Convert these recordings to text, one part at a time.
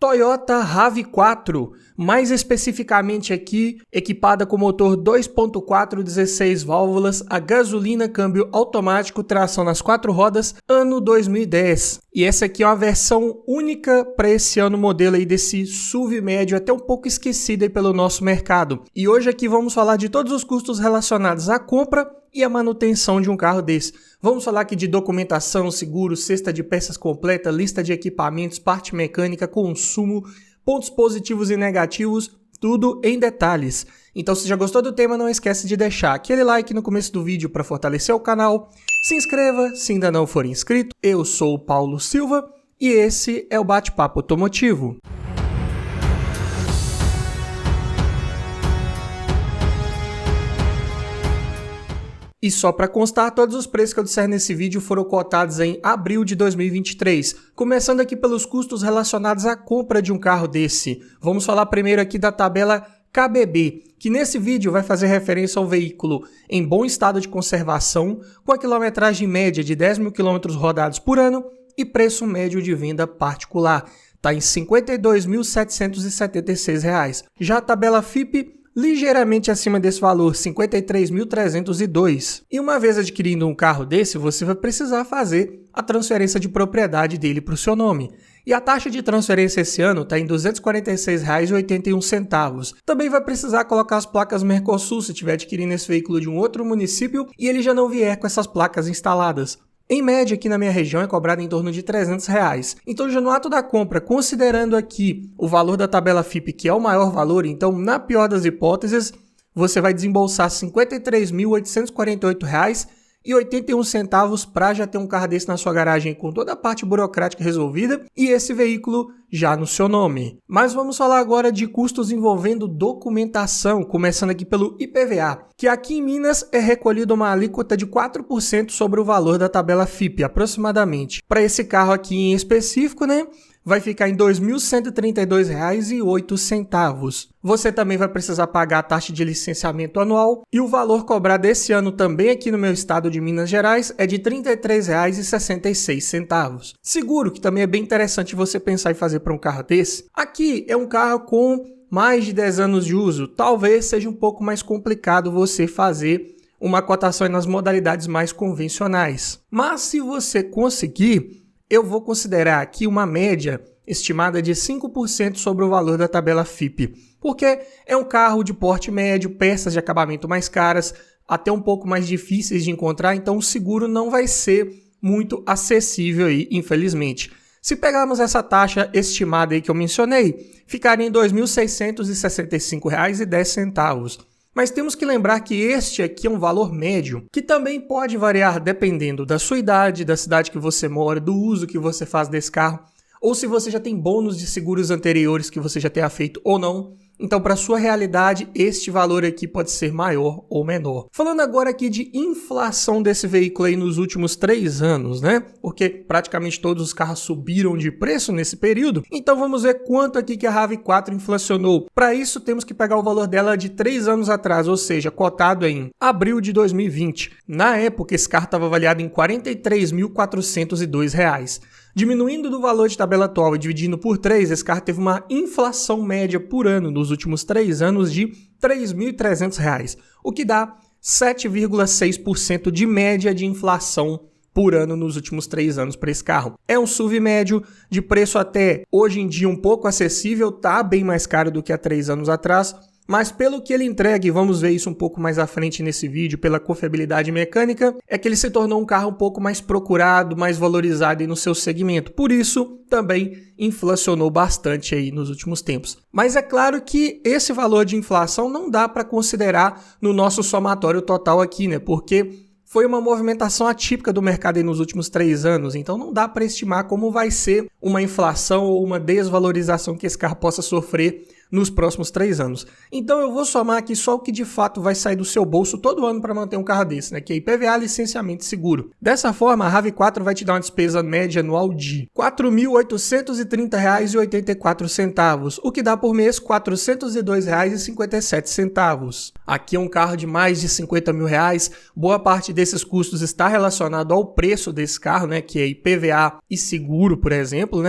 Toyota RAV4, mais especificamente aqui, equipada com motor 2.4 16 válvulas, a gasolina, câmbio automático, tração nas 4 rodas, ano 2010. E essa aqui é uma versão única para esse ano, modelo aí desse SUV médio, até um pouco esquecido aí pelo nosso mercado. E hoje aqui vamos falar de todos os custos relacionados à compra e a manutenção de um carro desse. Vamos falar aqui de documentação, seguro, cesta de peças completa, lista de equipamentos, parte mecânica, consumo, pontos positivos e negativos, tudo em detalhes. Então, se já gostou do tema, não esquece de deixar aquele like no começo do vídeo para fortalecer o canal. Se inscreva se ainda não for inscrito. Eu sou o Paulo Silva e esse é o Bate-Papo Automotivo. E só para constar, todos os preços que eu disser nesse vídeo foram cotados em abril de 2023. Começando aqui pelos custos relacionados à compra de um carro desse. Vamos falar primeiro aqui da tabela KBB, que nesse vídeo vai fazer referência ao veículo em bom estado de conservação, com a quilometragem média de 10 mil quilômetros rodados por ano e preço médio de venda particular. Está em R$ 52.776. Já a tabela FIPE, ligeiramente acima desse valor, R$ 53.302. E uma vez adquirindo um carro desse, você vai precisar fazer a transferência de propriedade dele para o seu nome. E a taxa de transferência esse ano está em R$ 246,81. Também vai precisar colocar as placas Mercosul se estiver adquirindo esse veículo de um outro município e ele já não vier com essas placas instaladas. Em média, aqui na minha região é cobrado em torno de R$ 300. Então, já no ato da compra, considerando aqui o valor da tabela FIPE, que é o maior valor, então, na pior das hipóteses, você vai desembolsar R$ 53.848,81 para já ter um carro desse na sua garagem com toda a parte burocrática resolvida e esse veículo já no seu nome. Mas vamos falar agora de custos envolvendo documentação, começando aqui pelo IPVA, que aqui em Minas é recolhido uma alíquota de 4% sobre o valor da tabela FIPE, aproximadamente. Para esse carro aqui em específico, vai ficar em R$ 2.132,08. Você também vai precisar pagar a taxa de licenciamento anual e o valor cobrado esse ano também aqui no meu estado de Minas Gerais é de R$ 33,66. Seguro, que também é bem interessante você pensar em fazer para um carro desse. Aqui é um carro com mais de 10 anos de uso. Talvez seja um pouco mais complicado você fazer uma cotação nas modalidades mais convencionais. Mas se você conseguir, eu vou considerar aqui uma média estimada de 5% sobre o valor da tabela FIPE, porque é um carro de porte médio, peças de acabamento mais caras, até um pouco mais difíceis de encontrar, então o seguro não vai ser muito acessível aí, infelizmente. Se pegarmos essa taxa estimada aí que eu mencionei, ficaria em R$ 2.665,10. Mas temos que lembrar que este aqui é um valor médio, que também pode variar dependendo da sua idade, da cidade que você mora, do uso que você faz desse carro, ou se você já tem bônus de seguros anteriores que você já tenha feito ou não. Então, para sua realidade, este valor aqui pode ser maior ou menor. Falando agora aqui de inflação desse veículo aí nos últimos 3 anos, Porque praticamente todos os carros subiram de preço nesse período. Então, vamos ver quanto aqui que a RAV4 inflacionou. Para isso, temos que pegar o valor dela de 3 anos atrás, ou seja, cotado em abril de 2020. Na época, esse carro estava avaliado em R$ 43.402. Diminuindo do valor de tabela atual e dividindo por 3, esse carro teve uma inflação média por ano nos últimos 3 anos de R$ 3.300, o que dá 7,6% de média de inflação por ano nos últimos 3 anos para esse carro. É um SUV médio, de preço até hoje em dia um pouco acessível, tá bem mais caro do que há 3 anos atrás, mas pelo que ele entrega, e vamos ver isso um pouco mais à frente nesse vídeo, pela confiabilidade mecânica, é que ele se tornou um carro um pouco mais procurado, mais valorizado aí no seu segmento. Por isso, também inflacionou bastante aí nos últimos tempos. Mas é claro que esse valor de inflação não dá para considerar no nosso somatório total aqui, Porque foi uma movimentação atípica do mercado aí nos últimos 3 anos, então não dá para estimar como vai ser uma inflação ou uma desvalorização que esse carro possa sofrer nos próximos 3 anos. Então eu vou somar aqui só o que de fato vai sair do seu bolso todo ano para manter um carro desse, que é IPVA, licenciamento e seguro. Dessa forma, a RAV4 vai te dar uma despesa média anual de R$ 4.830,84, o que dá por mês R$ 402,57. Aqui é um carro de mais de R$ 50 mil, boa parte desses custos está relacionado ao preço desse carro, que é IPVA e seguro, por exemplo,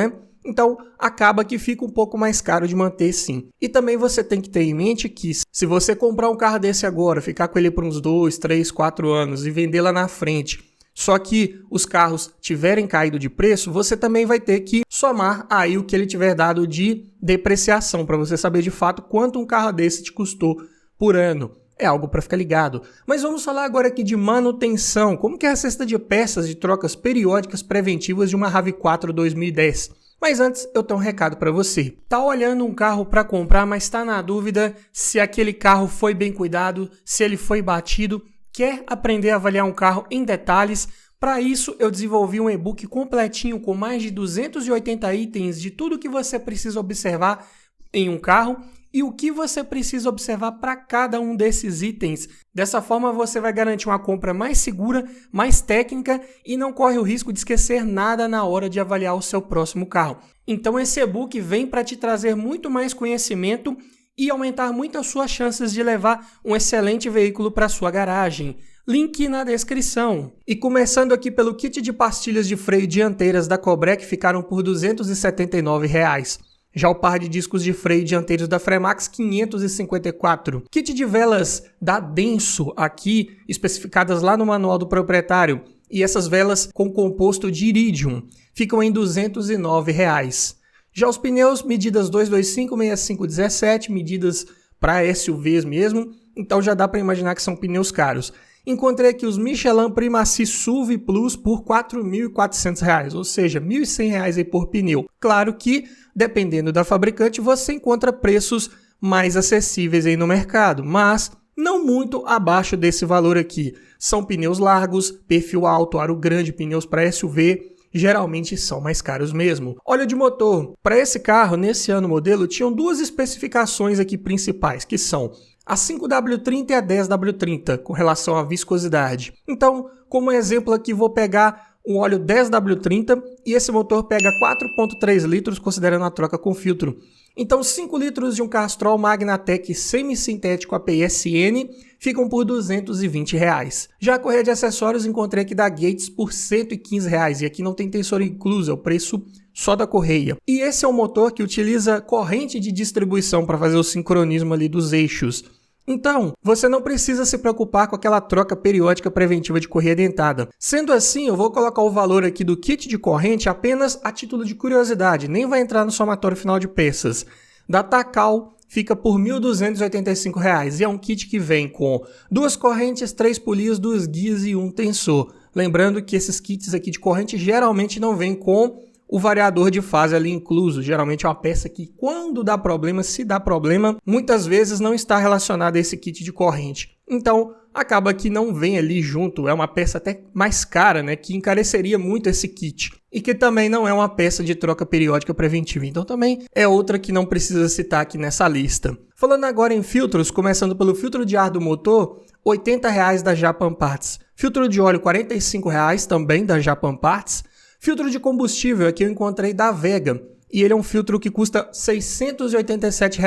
Então, acaba que fica um pouco mais caro de manter sim. E também você tem que ter em mente que se você comprar um carro desse agora, ficar com ele por uns 2, 3, 4 anos e vender lá na frente, só que os carros tiverem caído de preço, você também vai ter que somar aí o que ele tiver dado de depreciação, para você saber de fato quanto um carro desse te custou por ano. É algo para ficar ligado. Mas vamos falar agora aqui de manutenção. Como que é a cesta de peças de trocas periódicas preventivas de uma RAV4 2010? Mas antes, eu tenho um recado para você. Tá olhando um carro para comprar, mas está na dúvida se aquele carro foi bem cuidado, se ele foi batido, quer aprender a avaliar um carro em detalhes? Para isso, eu desenvolvi um e-book completinho com mais de 280 itens de tudo que você precisa observar em um carro e o que você precisa observar para cada um desses itens. Dessa forma, você vai garantir uma compra mais segura, mais técnica e não corre o risco de esquecer nada na hora de avaliar o seu próximo carro. Então, esse e-book vem para te trazer muito mais conhecimento e aumentar muito as suas chances de levar um excelente veículo para sua garagem. Link na descrição. E começando aqui pelo kit de pastilhas de freio dianteiras da Cobrec, ficaram por R$ 279. Já o par de discos de freio dianteiros da Fremax, 554. Kit de velas da Denso, aqui especificadas lá no manual do proprietário. E essas velas com composto de iridium ficam em R$ 209. Já os pneus, medidas 225, 65, 17, medidas para SUVs mesmo, então já dá para imaginar que são pneus caros. Encontrei aqui os Michelin Primacy SUV Plus por R$ 4.400, ou seja, R$ 1.100 aí por pneu. Claro que, dependendo da fabricante, você encontra preços mais acessíveis aí no mercado, mas não muito abaixo desse valor aqui. São pneus largos, perfil alto, aro grande, pneus para SUV, geralmente são mais caros mesmo. Óleo de motor. Para esse carro, nesse ano modelo, tinham duas especificações aqui principais, que são a 5W30 e a 10W30, com relação à viscosidade. Então, como exemplo aqui, vou pegar um óleo 10W30 e esse motor pega 4,3 litros, considerando a troca com filtro. Então, 5 litros de um Castrol Magnatec semi-sintético APS-N ficam por R$ 220. Já a correia de acessórios encontrei aqui da Gates por R$ 115. E aqui não tem tensor incluso, é o preço só da correia. E esse é um motor que utiliza corrente de distribuição para fazer o sincronismo ali dos eixos. Então, você não precisa se preocupar com aquela troca periódica preventiva de correia dentada. Sendo assim, eu vou colocar o valor aqui do kit de corrente apenas a título de curiosidade, nem vai entrar no somatório final de peças. Da Takal fica por R$ 1.285 e é um kit que vem com 2 correntes, 3 polias, 2 guias e 1 tensor. Lembrando que esses kits aqui de corrente geralmente não vêm com o variador de fase ali incluso. Geralmente é uma peça que, quando dá problema, se dá problema, muitas vezes não está relacionada a esse kit de corrente. Então, acaba que não vem ali junto, é uma peça até mais cara, né, que encareceria muito esse kit. E que também não é uma peça de troca periódica preventiva. Então também é outra que não precisa citar aqui nessa lista. Falando agora em filtros, começando pelo filtro de ar do motor, R$ 80 da Japan Parts. Filtro de óleo, R$ 45 também da Japan Parts. Filtro de combustível aqui eu encontrei da Vega e ele é um filtro que custa R$ 687.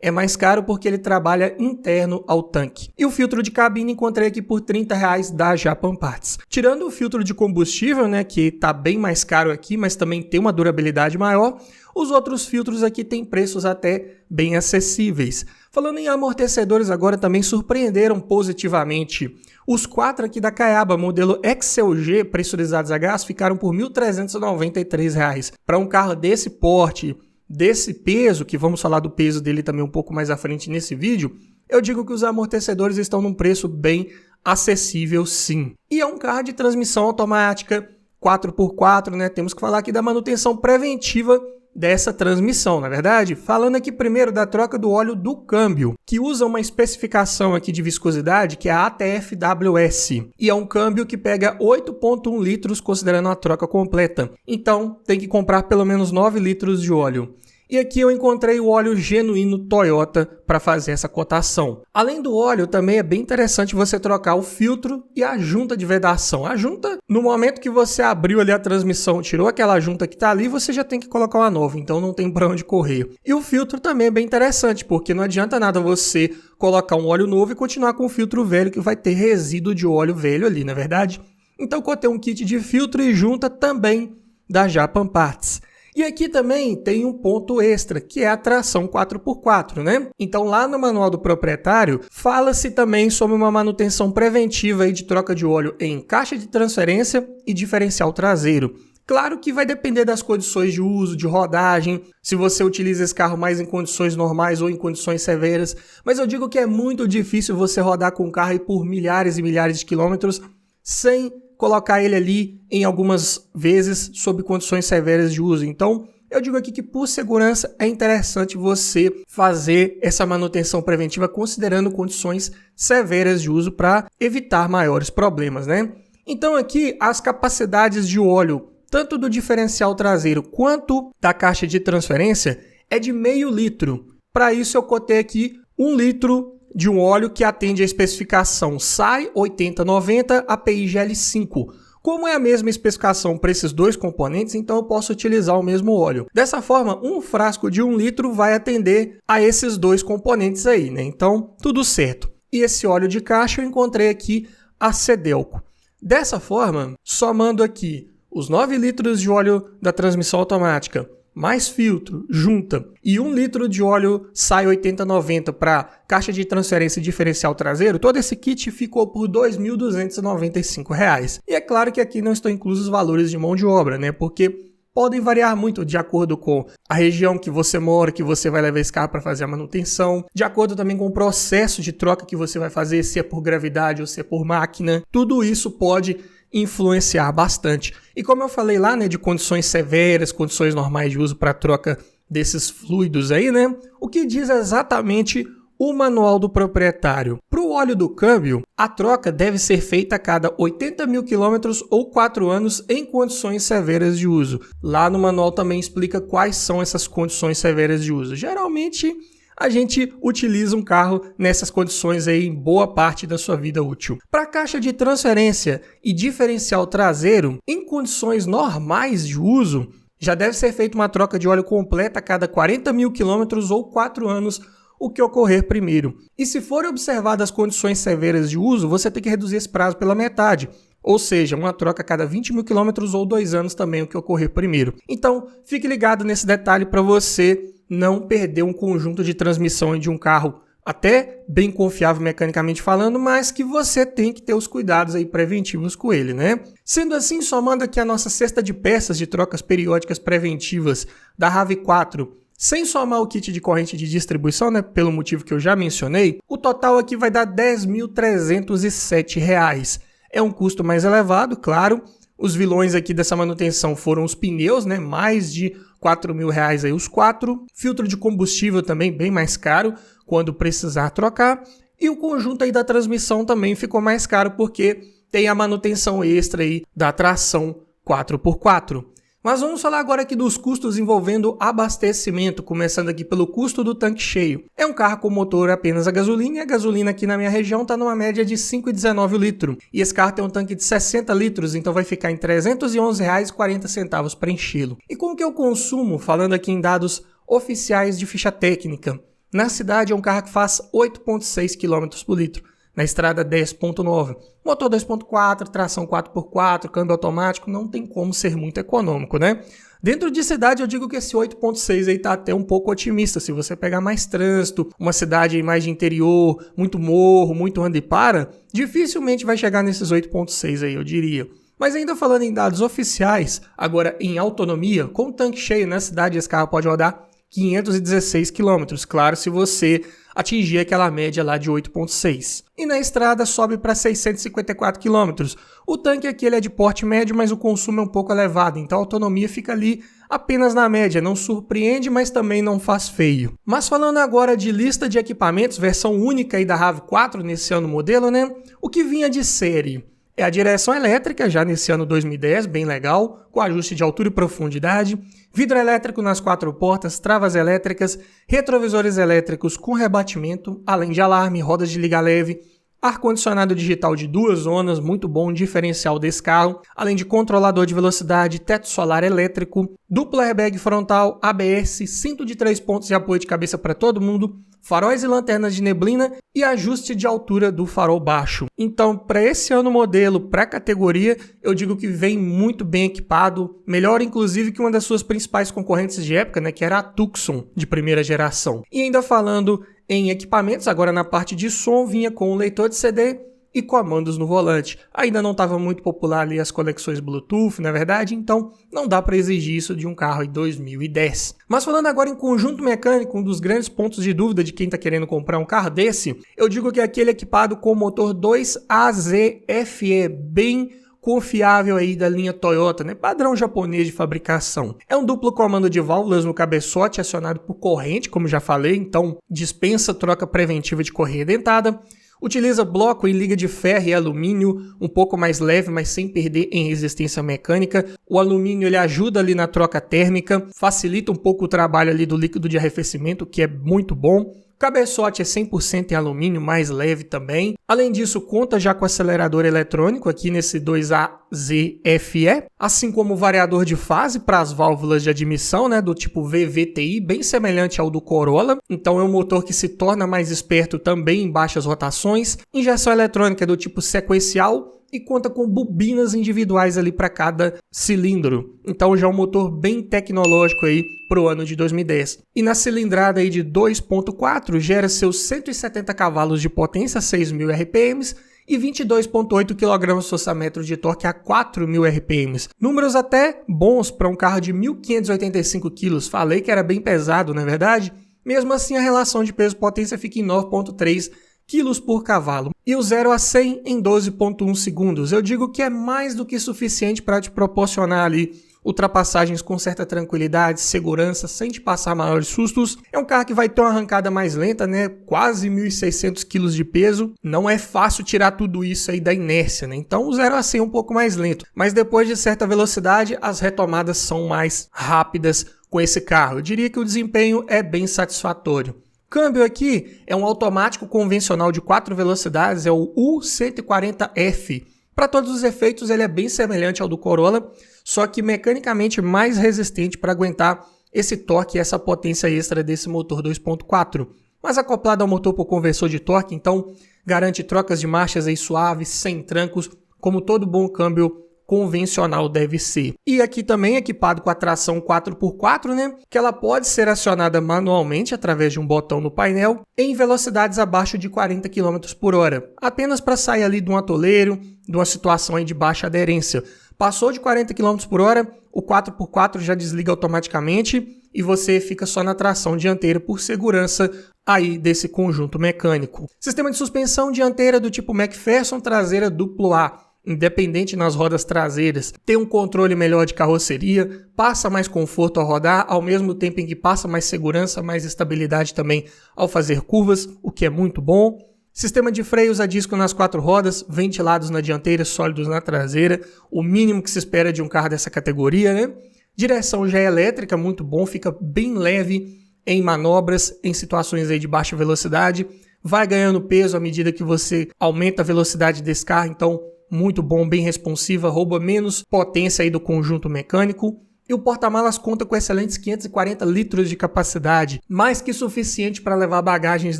É mais caro porque ele trabalha interno ao tanque. E o filtro de cabine encontrei aqui por R$ 30 da Japan Parts. Tirando o filtro de combustível, né, que está bem mais caro aqui, mas também tem uma durabilidade maior, os outros filtros aqui têm preços até bem acessíveis. Falando em amortecedores agora, também surpreenderam positivamente. Os 4 aqui da Caiaba, modelo Excel G, pressurizados a gás, ficaram por R$ 1.393. Para um carro desse porte, desse peso, que vamos falar do peso dele também um pouco mais à frente nesse vídeo, eu digo que os amortecedores estão num preço bem acessível sim. E é um carro de transmissão automática, 4x4, né? Temos que falar aqui da manutenção preventiva dessa transmissão, na verdade? Falando aqui primeiro da troca do óleo do câmbio, que usa uma especificação aqui de viscosidade que é a ATFWS, e é um câmbio que pega 8,1 litros considerando a troca completa. Então, tem que comprar pelo menos 9 litros de óleo. E aqui eu encontrei o óleo genuíno Toyota para fazer essa cotação. Além do óleo, também é bem interessante você trocar o filtro e a junta de vedação. A junta, no momento que você abriu ali a transmissão, tirou aquela junta que está ali, você já tem que colocar uma nova, então não tem para onde correr. E o filtro também é bem interessante, porque não adianta nada você colocar um óleo novo e continuar com o filtro velho, que vai ter resíduo de óleo velho ali, não é verdade? Então, eu tenho um kit de filtro e junta também da Japan Parts. E aqui também tem um ponto extra, que é a tração 4x4, né? Então lá no manual do proprietário, fala-se também sobre uma manutenção preventiva aí de troca de óleo em caixa de transferência e diferencial traseiro. Claro que vai depender das condições de uso, de rodagem, se você utiliza esse carro mais em condições normais ou em condições severas, mas eu digo que é muito difícil você rodar com o carro aí por milhares e milhares de quilômetros sem colocar ele ali em algumas vezes sob condições severas de uso. Então, eu digo aqui que por segurança é interessante você fazer essa manutenção preventiva considerando condições severas de uso para evitar maiores problemas, né? Então aqui as capacidades de óleo, tanto do diferencial traseiro quanto da caixa de transferência, é de meio litro. Para isso eu cotei aqui 1 litro de um óleo que atende à especificação SAE 8090 API GL5. Como é a mesma especificação para esses dois componentes, então eu posso utilizar o mesmo óleo. Dessa forma, um frasco de 1 litro vai atender a esses dois componentes aí, né? Então, tudo certo. E esse óleo de caixa eu encontrei aqui a Cedelco. Dessa forma, somando aqui os 9 litros de óleo da transmissão automática, mais filtro, junta, e 1 litro de óleo SAE 8090 para caixa de transferência e diferencial traseiro, todo esse kit ficou por R$ 2.295. E é claro que aqui não estão inclusos os valores de mão de obra, né? Porque podem variar muito de acordo com a região que você mora, que você vai levar esse carro para fazer a manutenção, de acordo também com o processo de troca que você vai fazer, se é por gravidade ou se é por máquina. Tudo isso pode influenciar bastante. E como eu falei lá, né, de condições severas, condições normais de uso para troca desses fluidos aí, né? O que diz exatamente o manual do proprietário? Para o óleo do câmbio, a troca deve ser feita a cada 80 mil quilômetros ou 4 anos em condições severas de uso. Lá no manual também explica quais são essas condições severas de uso. Geralmente, a gente utiliza um carro nessas condições aí em boa parte da sua vida útil. Para caixa de transferência e diferencial traseiro, em condições normais de uso, já deve ser feita uma troca de óleo completa a cada 40 mil quilômetros ou 4 anos, o que ocorrer primeiro. E se forem observadas as condições severas de uso, você tem que reduzir esse prazo pela metade. Ou seja, uma troca a cada 20 mil quilômetros ou 2 anos também, o que ocorrer primeiro. Então, fique ligado nesse detalhe para você não perder um conjunto de transmissão de um carro até bem confiável mecanicamente falando, mas que você tem que ter os cuidados aí preventivos com ele, né? Sendo assim, somando aqui a nossa cesta de peças de trocas periódicas preventivas da RAV4, sem somar o kit de corrente de distribuição, né, pelo motivo que eu já mencionei, o total aqui vai dar R$ 10.307. É um custo mais elevado, claro. Os vilões aqui dessa manutenção foram os pneus, né, mais de R$ 4.000 aí os 4. Filtro de combustível também bem mais caro quando precisar trocar. E o conjunto aí da transmissão também ficou mais caro porque tem a manutenção extra aí da tração 4x4. Mas vamos falar agora aqui dos custos envolvendo abastecimento, começando aqui pelo custo do tanque cheio. É um carro com motor apenas a gasolina, e a gasolina aqui na minha região está numa média de R$ 5,19 o litro. E esse carro tem um tanque de 60 litros, então vai ficar em R$ 311,40 para enchê-lo. E como que eu consumo, falando aqui em dados oficiais de ficha técnica? Na cidade é um carro que faz 8,6 km por litro. Na estrada 10.9, motor 2.4, tração 4x4, câmbio automático, não tem como ser muito econômico, né? Dentro de cidade eu digo que esse 8.6 aí tá até um pouco otimista. Se você pegar mais trânsito, uma cidade aí mais de interior, muito morro, muito anda e para, dificilmente vai chegar nesses 8.6 aí, eu diria. Mas ainda falando em dados oficiais, agora em autonomia, com o tanque cheio na cidade esse carro pode rodar 516 km, claro, se você atingir aquela média lá de 8,6. E na estrada sobe para 654 km. O tanque aqui ele é de porte médio, mas o consumo é um pouco elevado, então a autonomia fica ali apenas na média, não surpreende, mas também não faz feio. Mas falando agora de lista de equipamentos, versão única aí da RAV4 nesse ano modelo, né? O que vinha de série é a direção elétrica, já nesse ano 2010, bem legal, com ajuste de altura e profundidade, vidro elétrico nas 4 portas, travas elétricas, retrovisores elétricos com rebatimento, além de alarme, rodas de liga leve, ar-condicionado digital de 2 zonas, muito bom diferencial desse carro, além de controlador de velocidade, teto solar elétrico, duplo airbag frontal, ABS, cinto de 3 pontos e apoio de cabeça para todo mundo, faróis e lanternas de neblina e ajuste de altura do farol baixo. Então, para esse ano modelo, para a categoria, eu digo que vem muito bem equipado, melhor inclusive que uma das suas principais concorrentes de época, né, que era a Tucson, de primeira geração. E ainda falando em equipamentos, agora na parte de som, vinha com um leitor de CD e comandos no volante. Ainda não estava muito popular ali as conexões Bluetooth, na verdade, então não dá para exigir isso de um carro em 2010. Mas falando agora em conjunto mecânico, um dos grandes pontos de dúvida de quem está querendo comprar um carro desse, eu digo que é aquele equipado com motor 2AZFE, bem confiável aí da linha Toyota, né? Padrão japonês de fabricação. É um duplo comando de válvulas no cabeçote acionado por corrente, como já falei, então dispensa troca preventiva de correia dentada. Utiliza bloco em liga de ferro e alumínio, um pouco mais leve, mas sem perder em resistência mecânica. O alumínio ele ajuda ali na troca térmica, facilita um pouco o trabalho ali do líquido de arrefecimento, que é muito bom. O cabeçote é 100% em alumínio, mais leve também. Além disso, conta já com acelerador eletrônico aqui nesse 2AZFE, assim como o variador de fase para as válvulas de admissão, né, do tipo VVTi, bem semelhante ao do Corolla. Então é um motor que se torna mais esperto também em baixas rotações. Injeção eletrônica do tipo sequencial e conta com bobinas individuais ali para cada cilindro. Então já é um motor bem tecnológico aí para o ano de 2010. E na cilindrada aí de 2.4 gera seus 170 cavalos de potência, 6.000 RPMs e 22.8 kgfm de torque a 4.000 RPMs. Números até bons para um carro de 1.585 kg. Falei que era bem pesado, não é verdade? Mesmo assim, a relação de peso-potência fica em 9.3 kg por cavalo. E o 0 a 100 em 12.1 segundos. Eu digo que é mais do que suficiente para te proporcionar ali ultrapassagens com certa tranquilidade, segurança, sem te passar maiores sustos. É um carro que vai ter uma arrancada mais lenta, né? Quase 1.600 kg de peso. Não é fácil tirar tudo isso aí da inércia, né? Então o 0 a 100 é um pouco mais lento. Mas depois de certa velocidade, as retomadas são mais rápidas com esse carro. Eu diria que o desempenho é bem satisfatório. Câmbio aqui é um automático convencional de 4 velocidades, é o U140F. Para todos os efeitos, ele é bem semelhante ao do Corolla, só que mecanicamente mais resistente para aguentar esse torque e essa potência extra desse motor 2.4. Mas acoplado ao motor por conversor de torque, então garante trocas de marchas aí suaves, sem trancos, como todo bom câmbio convencional deve ser. E aqui também equipado com a tração 4x4, né? Que ela pode ser acionada manualmente através de um botão no painel em velocidades abaixo de 40 km por hora, apenas para sair ali de um atoleiro, de uma situação aí de baixa aderência. Passou de 40 km por hora, o 4x4 já desliga automaticamente e você fica só na tração dianteira por segurança aí desse conjunto mecânico. Sistema de suspensão dianteira do tipo McPherson, traseira duplo A, independente nas rodas traseiras, tem um controle melhor de carroceria, passa mais conforto ao rodar, ao mesmo tempo em que passa mais segurança, mais estabilidade também ao fazer curvas, o que é muito bom. Sistema de freios a disco nas 4 rodas, ventilados na dianteira, sólidos na traseira, o mínimo que se espera de um carro dessa categoria, né? Direção já é elétrica, muito bom, fica bem leve em manobras, em situações aí de baixa velocidade, vai ganhando peso à medida que você aumenta a velocidade desse carro, então muito bom, bem responsiva, rouba menos potência aí do conjunto mecânico. E o porta-malas conta com excelentes 540 litros de capacidade, mais que suficiente para levar bagagens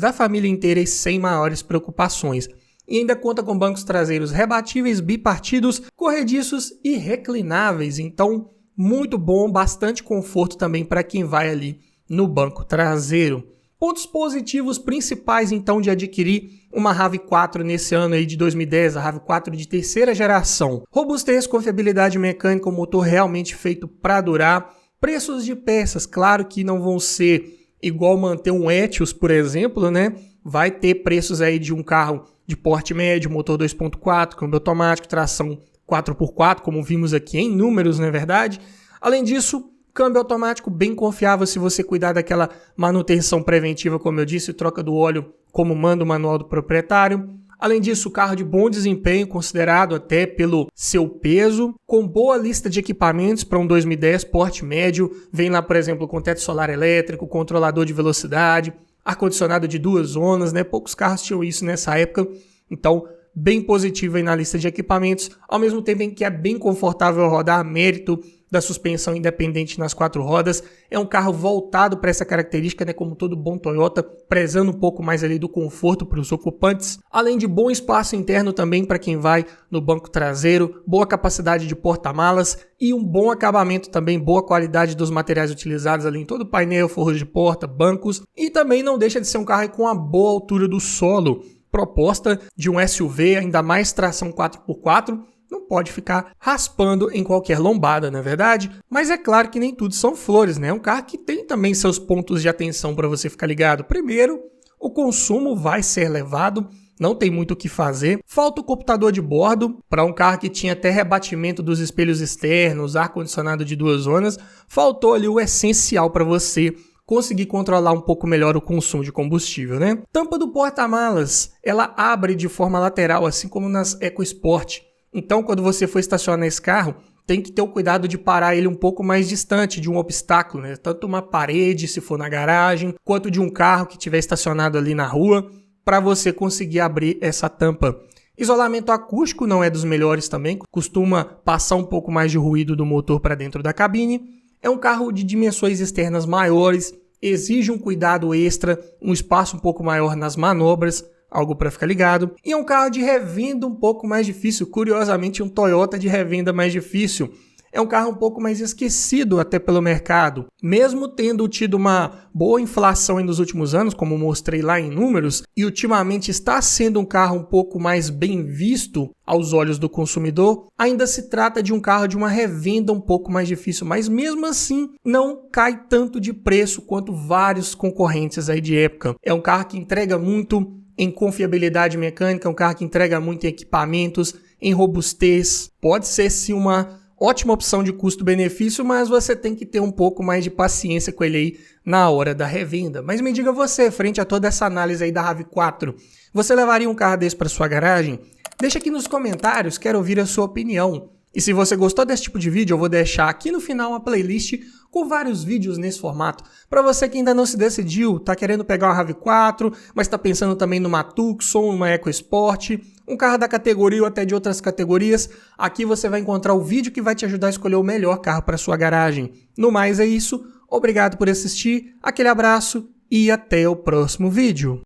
da família inteira e sem maiores preocupações. E ainda conta com bancos traseiros rebatíveis, bipartidos, corrediços e reclináveis. Então, muito bom, bastante conforto também para quem vai ali no banco traseiro. Pontos positivos principais, então, de adquirir uma RAV4 nesse ano aí de 2010, a RAV4 de terceira geração. Robustez, confiabilidade mecânica, um motor realmente feito para durar. Preços de peças, claro que não vão ser igual manter um Etios, por exemplo, né? Vai ter preços aí de um carro de porte médio, motor 2.4, câmbio automático, tração 4x4, como vimos aqui em números, não é verdade? Além disso, câmbio automático bem confiável se você cuidar daquela manutenção preventiva, como eu disse, troca do óleo como manda o manual do proprietário. Além disso, carro de bom desempenho, considerado até pelo seu peso, com boa lista de equipamentos para um 2010 porte médio. Vem lá, por exemplo, com teto solar elétrico, controlador de velocidade, ar-condicionado de 2 zonas, né? Poucos carros tinham isso nessa época, então bem positivo aí na lista de equipamentos, ao mesmo tempo em que é bem confortável rodar, mérito da suspensão independente nas 4 rodas. É um carro voltado para essa característica, né, como todo bom Toyota, prezando um pouco mais ali do conforto para os ocupantes, além de bom espaço interno também para quem vai no banco traseiro, boa capacidade de porta-malas e um bom acabamento também, boa qualidade dos materiais utilizados ali em todo o painel, forros de porta, bancos, e também não deixa de ser um carro com uma boa altura do solo. Proposta de um SUV, ainda mais tração 4x4, não pode ficar raspando em qualquer lombada, não é verdade? Mas é claro que nem tudo são flores, né? É um carro que tem também seus pontos de atenção para você ficar ligado. Primeiro, o consumo vai ser elevado, não tem muito o que fazer. Falta o computador de bordo, para um carro que tinha até rebatimento dos espelhos externos, ar-condicionado de 2 zonas, faltou ali o essencial para você conseguir controlar um pouco melhor o consumo de combustível, né? Tampa do porta-malas, ela abre de forma lateral, assim como nas EcoSport. Então, quando você for estacionar esse carro, tem que ter o cuidado de parar ele um pouco mais distante de um obstáculo, né? Tanto uma parede, se for na garagem, quanto de um carro que estiver estacionado ali na rua, para você conseguir abrir essa tampa. Isolamento acústico não é dos melhores também, costuma passar um pouco mais de ruído do motor para dentro da cabine. É um carro de dimensões externas maiores, exige um cuidado extra, um espaço um pouco maior nas manobras, algo para ficar ligado. E é um carro de revenda um pouco mais difícil, curiosamente um Toyota de revenda mais difícil. É um carro um pouco mais esquecido até pelo mercado. Mesmo tendo tido uma boa inflação nos últimos anos, como mostrei lá em números, e ultimamente está sendo um carro um pouco mais bem visto aos olhos do consumidor, ainda se trata de um carro de uma revenda um pouco mais difícil, mas mesmo assim não cai tanto de preço quanto vários concorrentes aí de época. É um carro que entrega muito em confiabilidade mecânica, é um carro que entrega muito em equipamentos, em robustez. Pode ser sim uma ótima opção de custo-benefício, mas você tem que ter um pouco mais de paciência com ele aí na hora da revenda. Mas me diga você, frente a toda essa análise aí da RAV4, você levaria um carro desse para sua garagem? Deixa aqui nos comentários, quero ouvir a sua opinião. E se você gostou desse tipo de vídeo, eu vou deixar aqui no final uma playlist com vários vídeos nesse formato. Para você que ainda não se decidiu, tá querendo pegar uma RAV4, mas está pensando também numa Tucson, numa EcoSport, um carro da categoria ou até de outras categorias, aqui você vai encontrar o vídeo que vai te ajudar a escolher o melhor carro para sua garagem. No mais é isso, obrigado por assistir, aquele abraço e até o próximo vídeo.